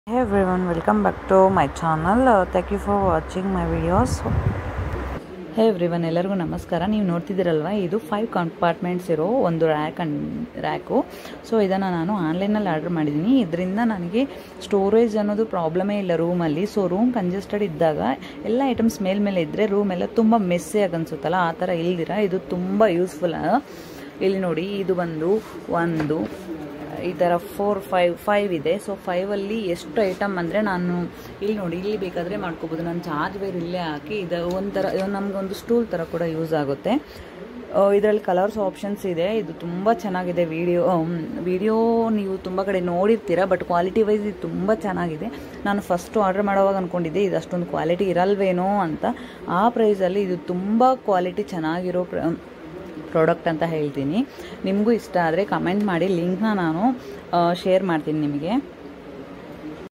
Hey everyone, welcome back to my channel. Thank you for watching my videos. Hey everyone, ಎಲ್ಲರಿಗೂ ನಮಸ್ಕಾರ. ನೀವು ನೋಡ್ತಿದ್ದೀರಲ್ವ, ಇದು 5 compartments ಇರೋ ಒಂದು ರ್ಯಾಕು. ಸೊ ಇದನ್ನು ನಾನು ಆನ್ಲೈನಲ್ಲಿ ಆರ್ಡರ್ ಮಾಡಿದ್ದೀನಿ. ಇದರಿಂದ ನನಗೆ ಸ್ಟೋರೇಜ್ ಅನ್ನೋದು ಪ್ರಾಬ್ಲಮೇ ಇಲ್ಲ ರೂಮಲ್ಲಿ. ಸೊ ರೂಮ್ ಕಂಜೆಸ್ಟೆಡ್ ಇದ್ದಾಗ ಎಲ್ಲ ಐಟಮ್ಸ್ ಮೇಲ್ಮೇಲೆ ಇದ್ದರೆ ರೂಮ್ ಎಲ್ಲ ತುಂಬ ಮೆಸ್ಸಿಯಾಗಿ ಅನಿಸುತ್ತಲ್ಲ, ಆ ಥರ ಇಲ್ದಿರ ಇದು ತುಂಬ ಯೂಸ್ಫುಲ್. ಇಲ್ಲಿ ನೋಡಿ, ಇದು ಬಂದು ಒಂದು ಈ ಥರ 5 ಇದೆ. ಸೊ 5ಅಲ್ಲಿ ಎಷ್ಟು ಐಟಮ್ ಅಂದರೆ ನಾನು ಇಲ್ಲಿ ನೋಡಿ, ಇಲ್ಲಿ ಬೇಕಾದರೆ ಮಾಡ್ಕೋಬೋದು. ನಾನು ಚಾರ್ಜ್ ಬೇರೆ ಇಲ್ಲೇ ಹಾಕಿ ಇದು ಒಂಥರ ನಮಗೊಂದು ಸ್ಟೂಲ್ ಥರ ಕೂಡ ಯೂಸ್ ಆಗುತ್ತೆ. ಇದರಲ್ಲಿ ಕಲರ್ಸ್ ಆಪ್ಷನ್ಸ್ ಇದೆ. ಇದು ತುಂಬ ಚೆನ್ನಾಗಿದೆ. ವಿಡಿಯೋ ನೀವು ತುಂಬ ಕಡೆ ನೋಡಿರ್ತೀರ, ಬಟ್ ಕ್ವಾಲಿಟಿ ವೈಸ್ ಇದು ತುಂಬ ಚೆನ್ನಾಗಿದೆ. ನಾನು ಫಸ್ಟು ಆರ್ಡರ್ ಮಾಡೋವಾಗ ಅಂದ್ಕೊಂಡಿದ್ದೆ ಇದು ಅಷ್ಟೊಂದು ಕ್ವಾಲಿಟಿ ಇರಲ್ವೇನೋ ಅಂತ. ಆ ಪ್ರೈಸಲ್ಲಿ ಇದು ತುಂಬ ಕ್ವಾಲಿಟಿ ಚೆನ್ನಾಗಿರೋ ಪ್ರಾಡಕ್ಟ್ ಅಂತ ಹೇಳ್ತೀನಿ. ನಿಮಗೂ ಇಷ್ಟ ಆದರೆ ಕಮೆಂಟ್ ಮಾಡಿ, ಲಿಂಕ್ನ ನಾನು ಶೇರ್ ಮಾಡ್ತೀನಿ ನಿಮಗೆ.